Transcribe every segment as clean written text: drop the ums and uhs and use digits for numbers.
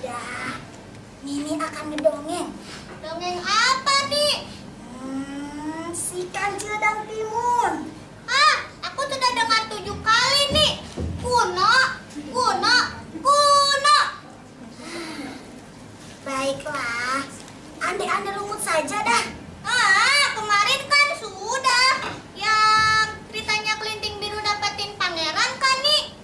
sudah. Nini akan ngedongeng. Dongeng apa nih? Si Kancil dan Timun. Aku sudah dengar 7 kali nih. Kuno, kuno, kuno. Baiklah, ande-ande lumut saja dah. Kemarin kan sudah. Yang ceritanya Kelinting Biru dapetin pangeran kan nih?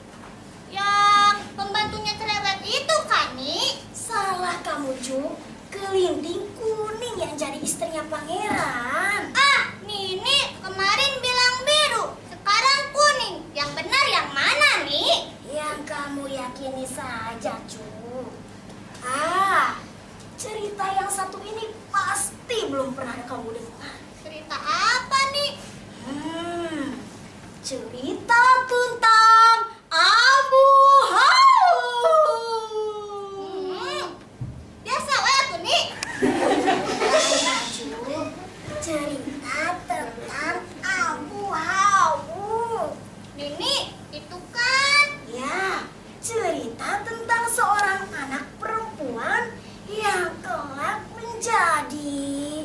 Yang pembantunya cerewet itu kan nih? Salah kamu, Ju. Kelinting kuning yang jadi istrinya pangeran. Nini kemarin bilang biru, sekarang kuning. Yang benar yang mana nih? Yang kamu yakini saja, Ju. Cerita yang satu ini pasti belum pernah kamu dengar. Cerita apa nih? Cerita tentang Abu Hau. Biasa wae tuh nih. Cerita tentang Abu Hau. Nini, itu kan Ya, cerita tentang seorang anak perempuan yang kelak menjadi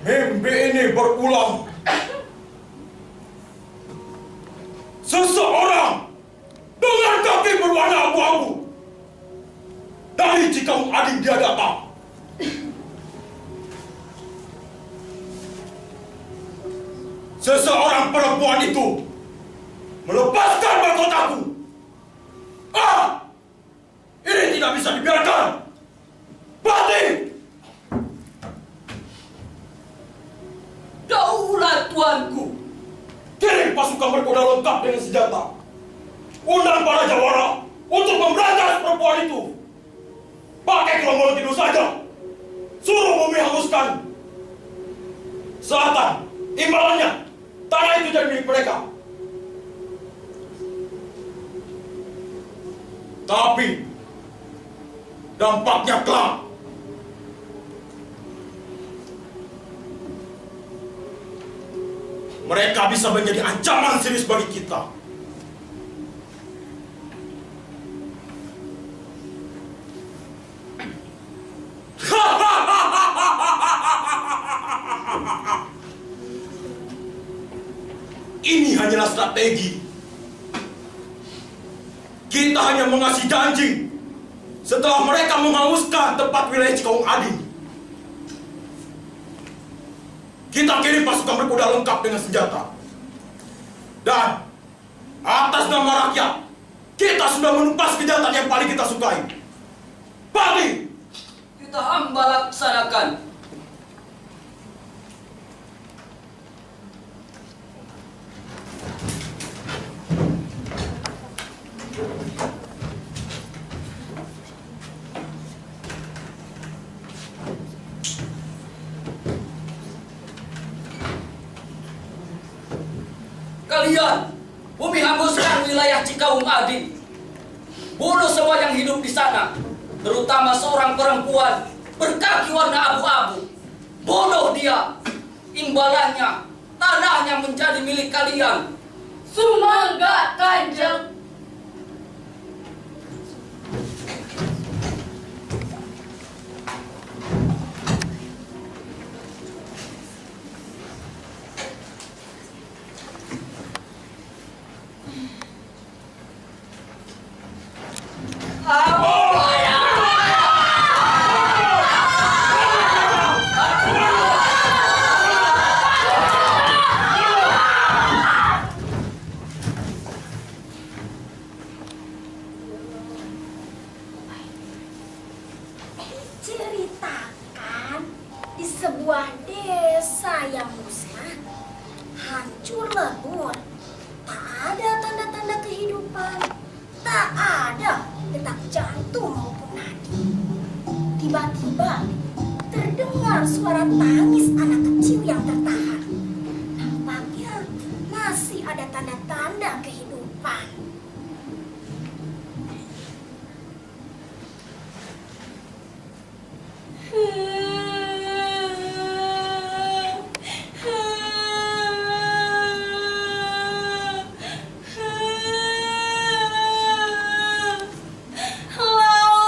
mimpi ini berulang. Seseorang dengan kaki berwarna abu-abu dari Cikaung Ading dia datang. Seseorang perempuan itu melepaskan mahkotaku. Ini tidak bisa dibiarkan. Pati! Daulah tuanku. Kirim pasukan berkuda lengkap dengan senjata. Undang para jawara untuk memberantas perempuan itu. Pakai gerombol tidur saja. Suruh bumi hanguskan. Selatan, imbalannya, tanah itu jadi milik mereka. Tapi dampaknya kelak. Mereka bisa menjadi ancaman serius bagi kita. Ini hanyalah strategi. Kita hanya mengasih janji setelah mereka menghanguskan tempat wilayah Cikaung Ading. Kita kirim pasukan berkuda lengkap dengan senjata. Dan atas nama rakyat, kita sudah menumpas kejahatan yang paling kita sukai. Pati! Kita hamba laksanakan. kalian. Bumi hanguskan wilayah Cikaung Adi. Bunuh semua yang hidup di sana, terutama seorang perempuan berkaki warna abu-abu. Bunuh dia. Imbalannya, tanahnya menjadi milik kalian. Sumangga Kanjeng. Ceritakan di sebuah desa yang musnah, hancur lebur, tak ada tanda-tanda kehidupan, tak ada detak jantung maupun nadi. Tiba-tiba terdengar suara tangis anak kecil yang tertahan. Nampaknya masih ada tanda-tanda kehidupan. Laut,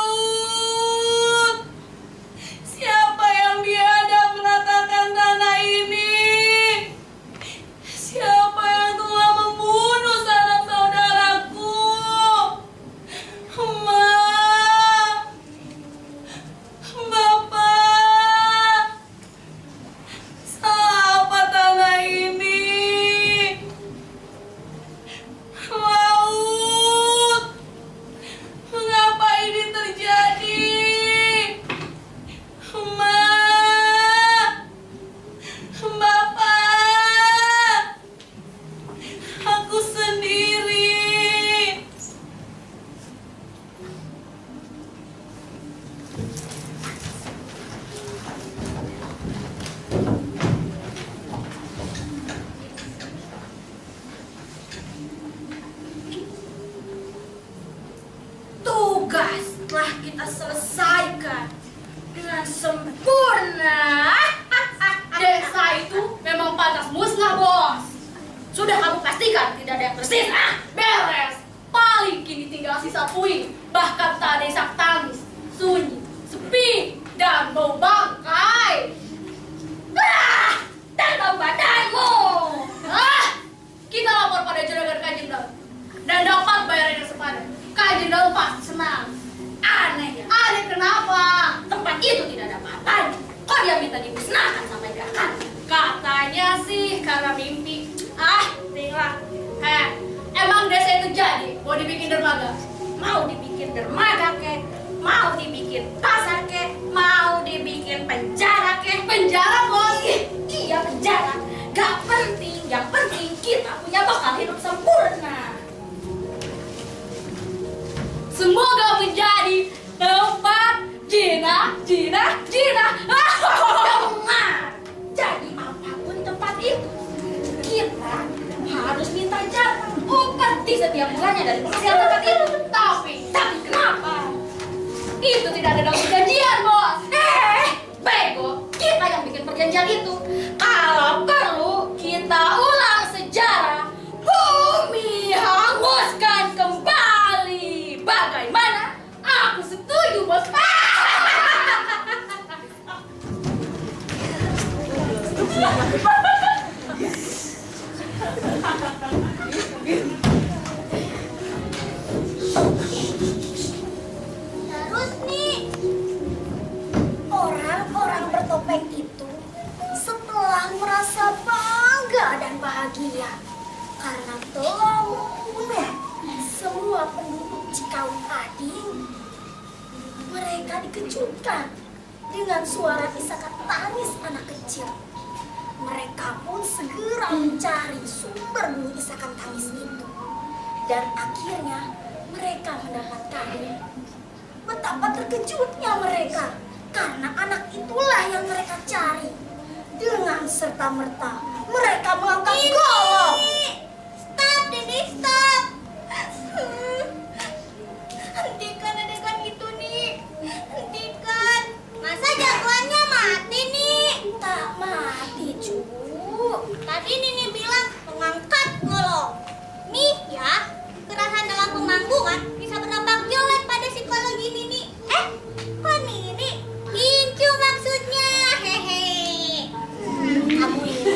siapa yang biadab menatakan tanah ini? Siapa yang telah membunuh sanak saudaraku? Ma, Bapak, salah apa tanah ini? Laut, mengapa ini terjadi? Ma, Bapak, aku sendiri. Tugas telah kita selesaikan dengan sempurna. Desa itu memang pantas musnah, Bos. Sudah kamu pastikan tidak ada yang tersisa? Beres. Paling kini tinggal sisa puing. Bahkan tak ada isak tangis. Sunyi, sepi, dan bau bangkai. Dan bau badanmu. Kita lapor pada juragan Kanjeng Daun dan dapat bayaran yang sepadan. Kanjeng Daun pasti senang. Aneh kenapa? Tempat itu tidak ada apa-apanya. Kok dia minta dimusnahkan sampai gerakan? Katanya sih karena mimpi. Tinggal. Emang desa itu jadi mau dibikin dermaga? Mau dibikin dermaga kek? Mau dibikin pasar kek? Mau dibikin penjara kek? Penjara, Bos? Iya, penjara. Gak penting. Yang penting kita punya bakal hidup sempurna. Semoga menjadi tempat Jina. Dengar. Jadi apapun tempat itu, kita harus minta jatah upeti setiap bulannya dari penghasilan tempat itu. Tapi kenapa? Itu tidak ada dalam perjanjian, Bos. Bego, kita yang bikin perjanjian itu. Kalau perlu, kita ulang sejarah. Bumi hanguskan kembali. Bagaimana? Aku setuju, Bos. Terus nih, orang-orang bertopeng itu setelah merasa bangga dan bahagia karena telah membunuh semua penduduk Cikaung Adi, mereka dikejutkan dengan suara isakan tangis anak kecil. Mereka pun segera mencari sumber bunyi isakan tangis itu. Dan akhirnya mereka mendapatkannya. Betapa terkejutnya mereka karena anak itulah yang mereka cari. Dengan serta-merta mereka mengangkat golok. tadi Nini bilang mengangkat golong. Nih ya, kekerasan dalam pemanggungan bisa berdampak jelek pada psikologi Nini. Kok Nini? Incu maksudnya. Hehe. Kamu ini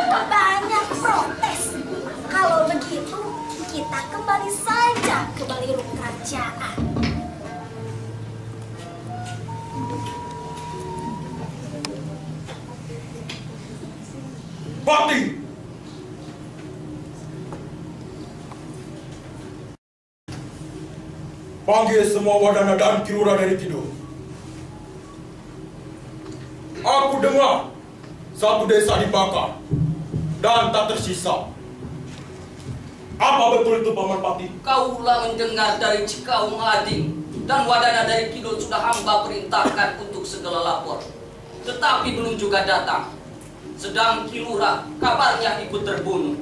banyak protes. Kalau begitu, kita kembali saja ke Balirung Kerajaan. Bakti! Panggil semua Wadana dan Kilura dari Kidul. Aku dengar satu desa dibakar dan tak tersisa. Apa betul itu, Paman Pati? Kaulah mendengar dari Cikaung Ading dan Wadana dari Kidul sudah hamba perintahkan untuk segala lapor. Tetapi belum juga datang. Sedang Kilura kabarnya ikut terbunuh.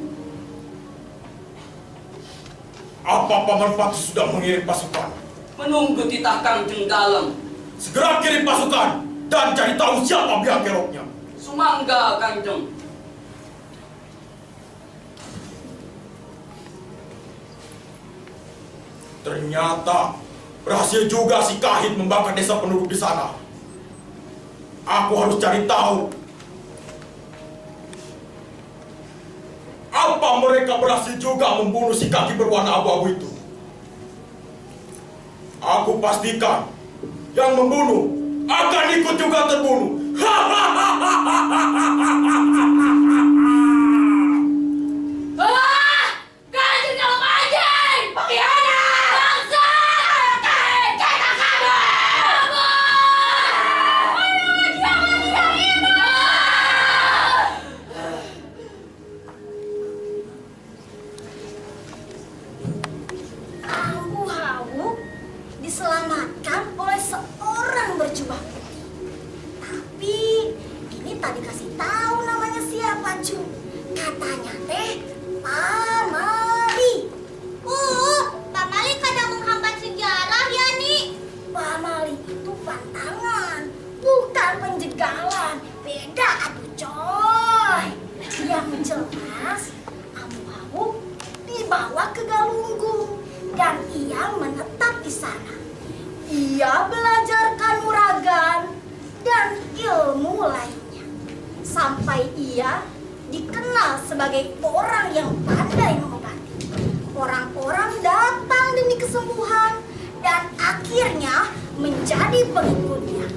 Apa Paman Pati sudah mengirim pasukan? Menunggu titah Kangjeng Dalem. Segera kirim pasukan dan cari tahu siapa biang keroknya. Sumangga, Kanjeng. Ternyata berhasil juga si Kahit membakar desa penduduk di sana. Aku harus cari tahu apa mereka berhasil juga membunuh si kaki berwarna abu-abu itu. Aku pastikan yang membunuh akan ikut juga terbunuh. Kanjeng Dalam Anjing! Pengkhianat! Bangsa! Kita kabur! Ayo, jangan diam itu! Abu Hawu diselamatkan oleh seorang berjubah putih. Tapi ini tak dikasih tahu namanya siapa, Cu. Katanya teh Pamali. Pak Mali kadang menghambat sejarah ya, Nik. Pamali itu pantangan, bukan penjegalan. Beda atuh, coy. Yang jelas Abu Hawu dibawa ke Galunggung dan ia menetap di sana. Ia belajar kanuragan dan ilmu lainnya sampai ia dikenal sebagai orang yang pandai mengobati. Orang-orang datang demi kesembuhan dan akhirnya menjadi pengikutnya.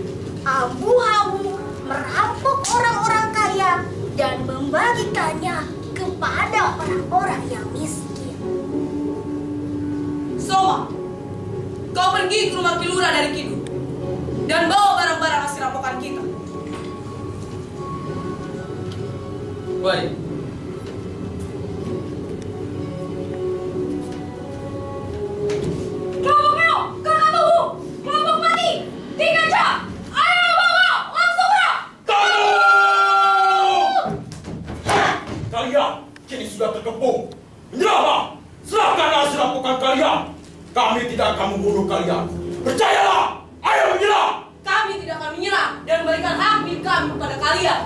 Abu Hawu merampok orang-orang kaya dan membagikannya kepada orang-orang yang miskin. Soma, kau pergi ke rumah Kilura dari Kidul dan bawa barang-barang hasil rampokan kita. Baik. Kelompok Meo, Kakak Tuhu, Kelompok Pati, 3 jam. Ayo bawa, langsung gerak. Kalian kini sudah terkepung. Menyerahlah, serahkan hasil rampokan kalian. Kami tidak akan membunuh kalian. Percayalah, ayo menyerah. Kami tidak akan menyerah dan memberikan hak milik kami kepada kalian.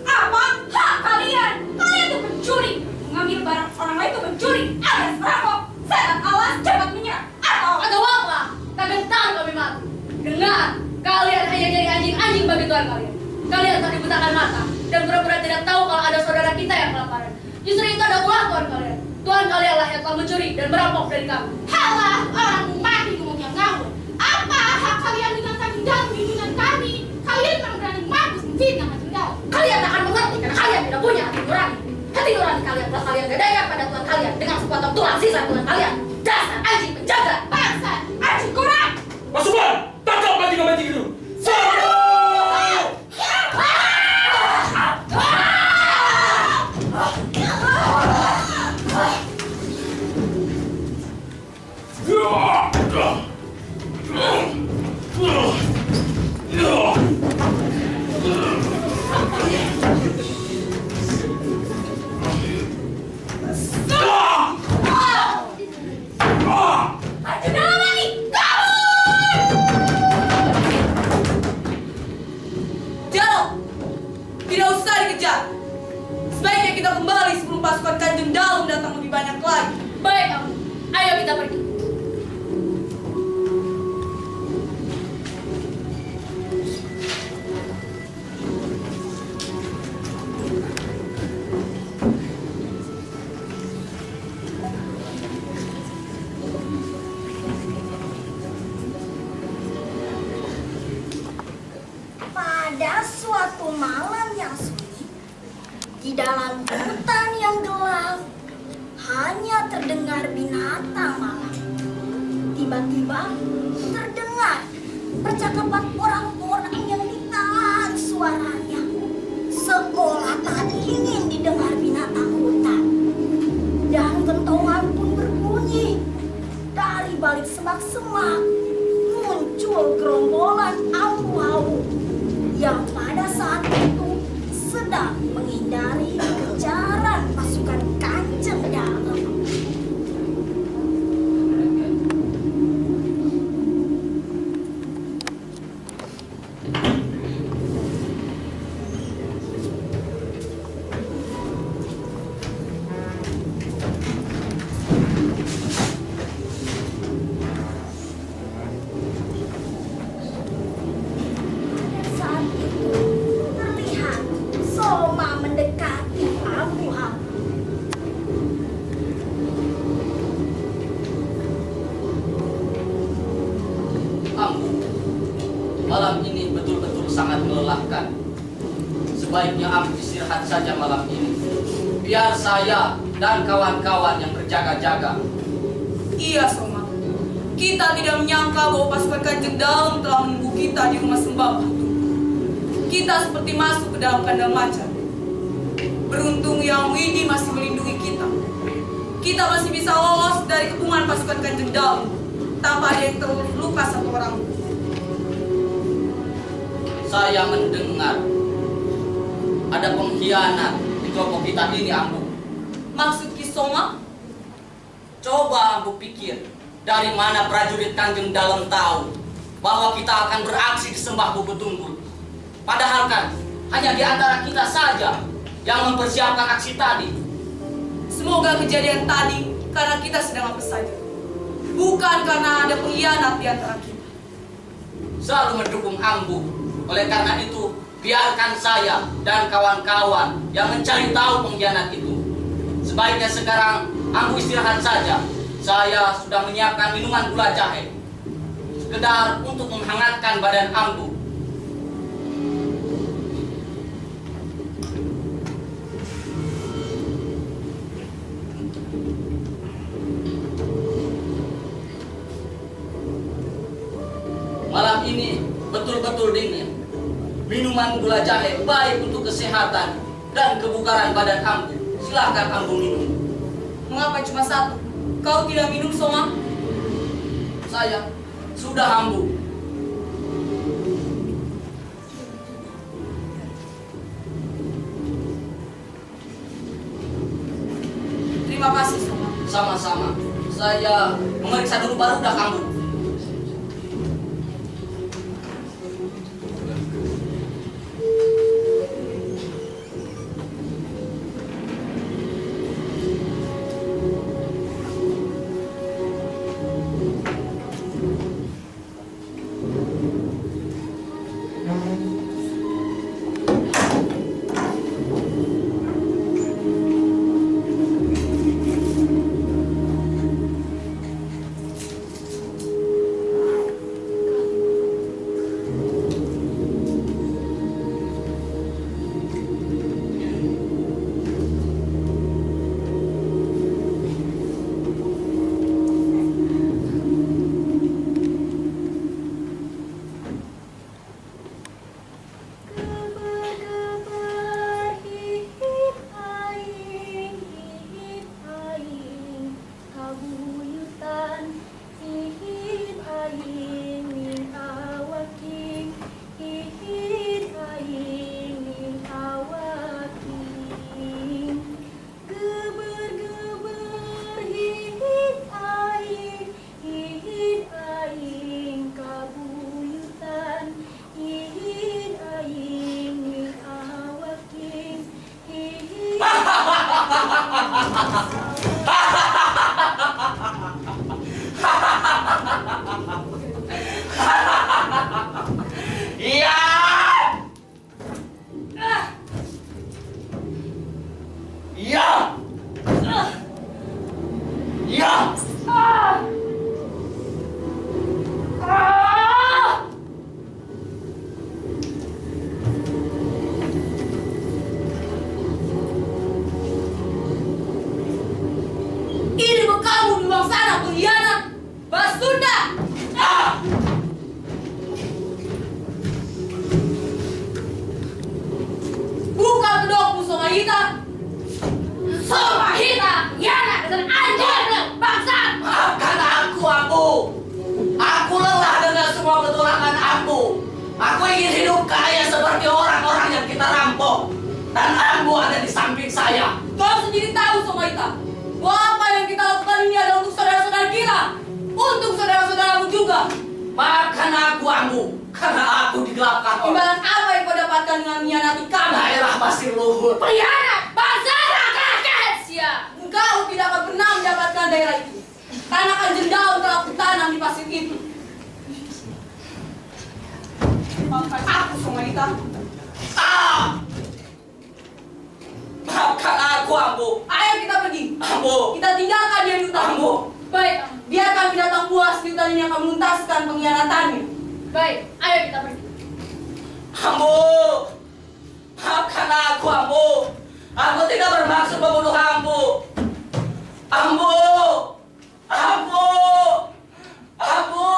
Apa? Hak kalian? Kalian tuh pencuri. Mengambil barang orang lain tuh pencuri. Alias perampok. Setan awas cepat menyerah. Atau apa? Tak gentar kami mati. Dengar, kalian hanya jadi anjing-anjing bagi Tuhan kalian. Kalian tak dibutakan mata dan pura-pura tidak tahu kalau ada saudara kita yang kelaparan. Justru itu ada ulah Tuhan kalian. Tuhan kalianlah yang telah mencuri dan merampok dari kami. Halah, orang mati ngomong yang ngawur. Apa hak kalian dengan kaki dan bimbingan kami? Kalian yang berani mampus memfitnah Kanjeng Dalam. Kalian akan mengerti karena kalian tidak punya hati nurani. Hati nurani kalian telah kalian gadaikan pada Tuhan kalian dengan sepotong tulang sisa Tuhan kalian. Dasar anjing penjaga, bangsa, anjing kurang. Pasukan, tangkap anjing-anjing itu. Anjing dalam lagi, Jalo, tidak usah dikejar. Sebaiknya kita kembali kembali sebelum pasukan Kanjeng Dalem datang lebih banyak lagi. Baik, Ambu. Ayo kita pergi. Pada suatu malam yang sunyi, di dalam hutan yang gelap, hanya terdengar binatang malam. Tiba-tiba terdengar percakapan orang-orang yang ditahan suaranya, seolah tak ingin didengar binatang hutan. Dan kentongan pun berbunyi. Dari balik semak-semak muncul gerombolan awu-awu yang pada saat itu sedang menghindari kejaran pasukan Kanjeng Dalem. Saat itu terlihat Soma mendekati abu-abu. Ambu, malam ini betul-betul sangat melelahkan. Sebaiknya Ambu istirahat saja malam ini. Biar saya dan kawan-kawan yang berjaga-jaga. Iya, Soma. Kita tidak menyangka bahwa pasukan Kanjeng Dalem telah menunggu kita di rumah Sembah Batu. Kita seperti masuk ke dalam kandang macan. Beruntung Yang Widi masih melindungi kita. Kita masih bisa lolos dari kepungan pasukan Kanjeng Dalem tanpa ada yang terluka satu orang. Saya mendengar ada pengkhianat di kelompok kita ini, Ambu. Maksud Ki Soma? Coba Ambu pikir, dari mana prajurit Kanjeng Dalem tahu bahwa kita akan beraksi di Sembah Bubutunggur? Padahal kan hanya di antara kita saja yang mempersiapkan aksi tadi. Semoga kejadian tadi karena kita sedang apa saja, bukan karena ada pengkhianat di antara kita. Selalu mendukung Ambu. Oleh karena itu, biarkan saya dan kawan-kawan yang mencari tahu pengkhianat itu. Sebaiknya sekarang Ambu istirahat saja. Saya sudah menyiapkan minuman gula jahe, sekedar untuk menghangatkan badan Ambu. Malam ini betul-betul dingin. Minuman gula jahe baik untuk kesehatan dan kebugaran badan Ambu. Silahkan Ambu minum. Mengapa cuma satu? Kau tidak minum, Soma? Saya sudah, Ambu. Terima kasih, Soma. Sama-sama. Saya memeriksa dulu barudak Ambu. dan Ambo ada di samping saya. Kau sendiri tahu, Somaita, bahwa apa yang kita lakukan ini adalah untuk saudara-saudara kita, untuk saudara-saudaramu juga. Maafkan aku, Ambo, karena aku digelapkan oleh Imbalan apa yang kau dapatkan dengan mengkhianati kami? daerah pasir luhur. Pengkhianat, Basara kakek sia. Engkau tidak akan pernah mendapatkan daerah itu, karena Kanjeng Daun telah kutanam di pasir itu. Maafkan aku, Somaita. Maafkan aku, Ambo. Ayo kita pergi. Ambo. Kita tinggalkan dia di hutan. Ambo. Baik, Ambo. Biarkan binatang buas di hutan ini akan menuntaskan pengkhianatannya. Baik, ayo kita pergi. Ambo. Maafkan aku, Ambo. Aku tidak bermaksud membunuh Ambo. Ambo. Ambo. Ambo.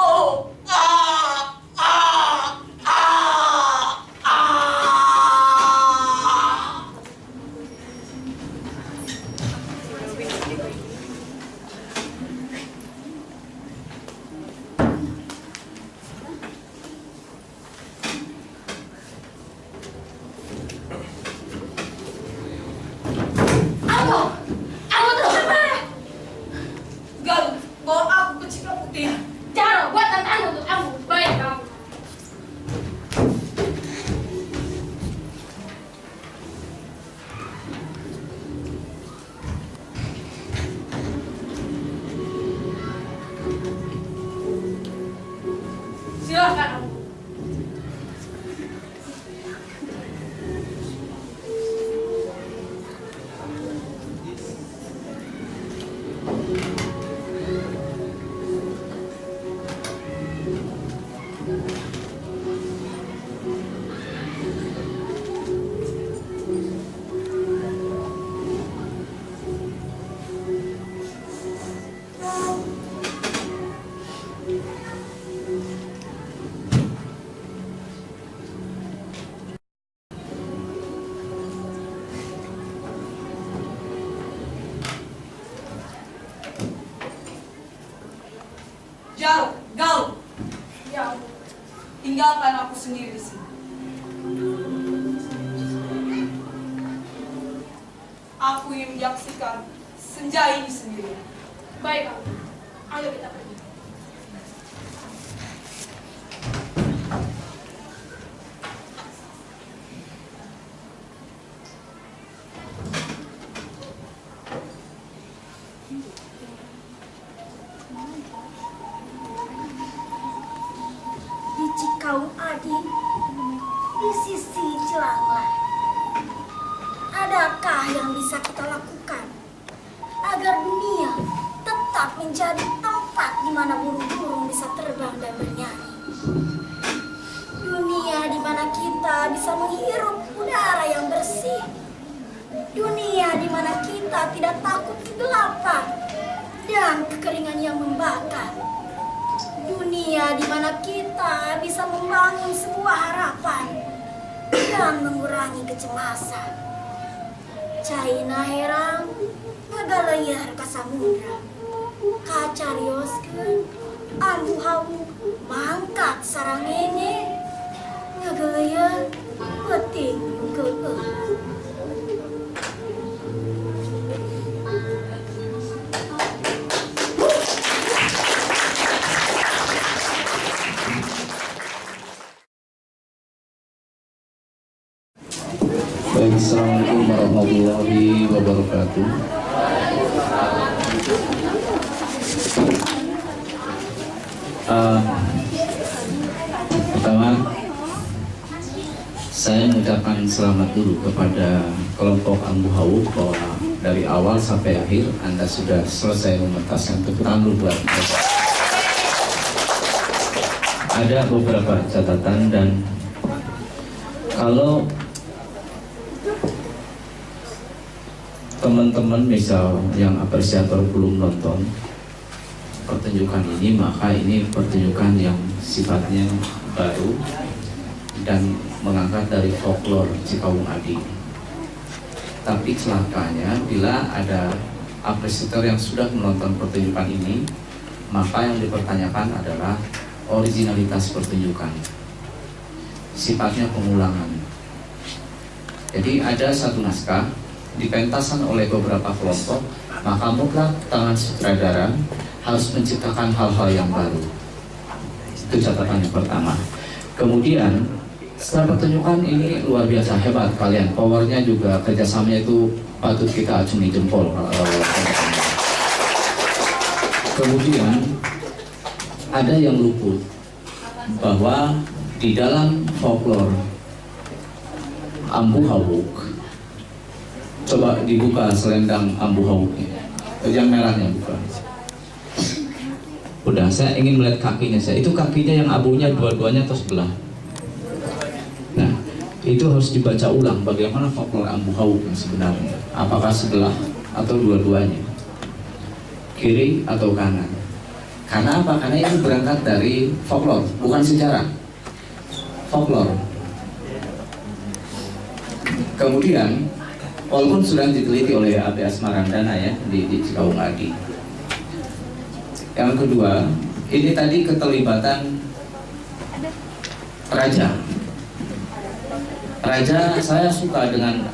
Ambo terus mana? Galuh, bawa aku ke Cikaputihan. Jaro, buat tantangan untuk Ambo. Baik, Ambo. Silakan, Ambo. Jaro, Galuh, Ya, Ambo. tinggalkan aku sendiri di sini. Aku ingin menyaksikan senja ini sendiri. Baik, Ambo. Ayo kita pergi. Di Cikaung Adi, di sisi Cilanglah, adakah yang bisa kita lakukan agar dunia tetap menjadi tempat di mana burung-burung bisa terbang dan bernyanyi? Dunia di mana kita bisa menghirup udara yang bersih. Dunia di mana kita tidak takut kegelapan dan kekeringan yang membakar. Dunia di mana kita bisa membangun sebuah harapan dan mengurangi kecemasan. Caina herang, ngagaleyar ka samudra. Kacarioskeun, ambu hawu, mangkat sarangenge. Ngagaleyar, peuting keeuh. Baik, Assalamualaikum warahmatullahi wabarakatuh. Pertama, saya mengucapkan selamat dulu kepada kelompok Ambu Hawu bahwa dari awal sampai akhir Anda sudah selesai mementaskan tepuk buat mereka. Ada beberapa catatan dan kalau teman-teman misal yang apresiator belum nonton pertunjukan ini, maka ini pertunjukan yang sifatnya baru dan mengangkat dari folklore Cikaung Adi. Tapi celakanya bila ada apresiator yang sudah menonton pertunjukan ini, maka yang dipertanyakan adalah originalitas pertunjukan, sifatnya pengulangan. Jadi ada satu naskah dipentasan oleh beberapa kelompok, maka mutlak tangan sutradara harus menciptakan hal-hal yang baru. Itu catatan yang pertama. Kemudian setelah pertunjukan ini luar biasa hebat kalian, powernya juga, kerjasamanya itu patut kita acungi jempol. Kemudian ada yang luput, bahwa di dalam folklore Ambu Hawuk, coba dibuka selendang Ambu Hawuknya, yang merahnya buka. Udah, saya ingin melihat kakinya saya. Itu kakinya yang abunya dua-duanya atau sebelah. Nah, itu harus dibaca ulang bagaimana folklore Ambu Hawuk yang sebenarnya. Apakah sebelah atau dua-duanya, kiri atau kanan. Karena apa? Karena ini berangkat dari folklore, bukan sejarah. Folklore. Kemudian, walaupun sudah diteliti oleh AB Asmarandana ya di Cikaung Adi. Yang kedua, ini tadi keterlibatan raja. Raja, saya suka dengan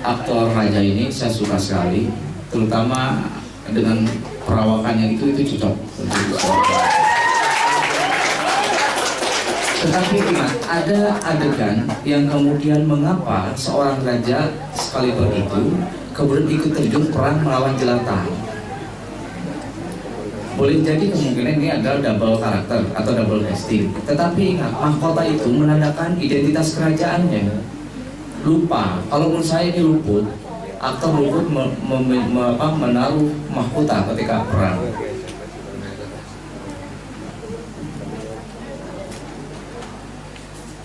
aktor raja ini, saya suka sekali, terutama dengan perawakannya itu cocok. Tetapi ingat, ada adegan yang kemudian mengapa seorang raja sekali begitu kemudian ikut terjun perang melawan jelata. Boleh jadi kemungkinan ini adalah double karakter atau double casting. Tetapi ingat, mahkota itu menandakan identitas kerajaannya. Lupa, kalau menurut saya ini luput. Aktor luput menaruh mahkota ketika perang.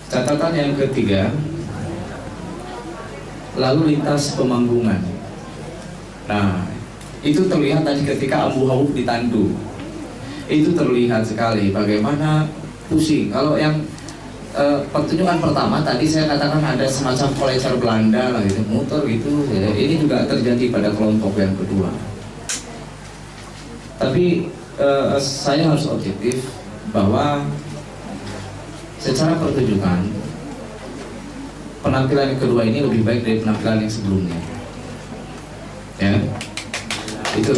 Catatan yang ketiga, lalu lintas pemanggungan. Nah, itu terlihat tadi ketika Ambu Hawuk ditandu. Itu terlihat sekali bagaimana pusing. Kalau yang pertunjukan pertama tadi saya katakan ada semacam kolecer Belanda lah gitu, muter gitu. Ini juga terjadi pada kelompok yang kedua. Tapi saya harus objektif bahwa secara pertunjukan penampilan yang kedua ini lebih baik dari penampilan yang sebelumnya. Ya. Itu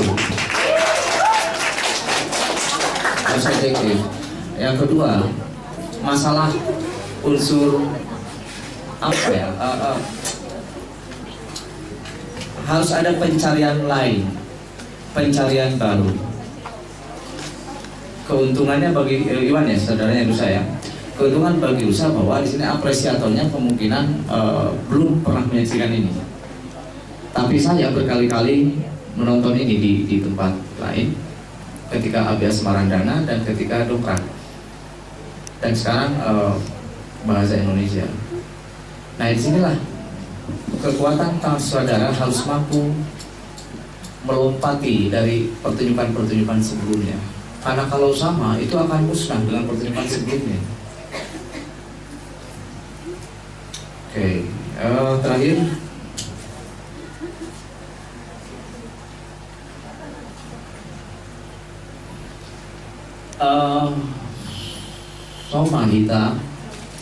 harus objektif. Yang kedua, masalah unsur apa ya? Harus ada pencarian lain, pencarian baru. Keuntungannya bagi Iwan ya, saudaranya itu saya. Keuntungan bagi usaha bahwa di sini apresiatornya kemungkinan belum pernah menyaksikan ini. Tapi saya berkali-kali menonton ini di tempat lain, ketika AB Asmarandana dan ketika Dongkrak, dan sekarang bahasa Indonesia. Nah, disinilah kekuatan tangan sutradara harus mampu melompati dari pertunjukan-pertunjukan sebelumnya. Karena kalau sama, itu akan musnah dengan pertunjukan sebelumnya. Oke, terakhir. Somahita,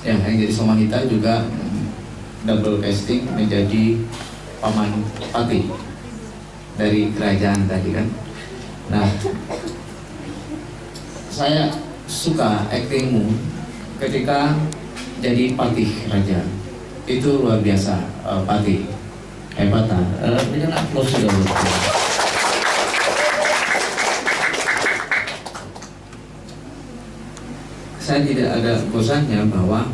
ya, yang jadi Somahita juga double casting menjadi paman Patih dari kerajaan tadi kan. Nah, saya suka aktingmu ketika jadi Patih raja. Itu luar biasa, Patih, hebat. Dengan aplaus dulu. Saya tidak ada bosannya bahwa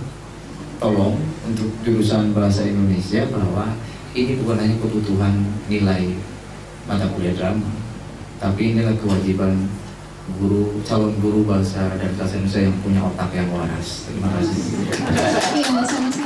tolong untuk jurusan bahasa Indonesia bahwa ini bukan hanya kebutuhan nilai mata kuliah drama, tapi inilah kewajiban guru, calon guru bahasa dan bahasa Indonesia yang punya otak yang waras. Terima kasih. Iya, sama-sama.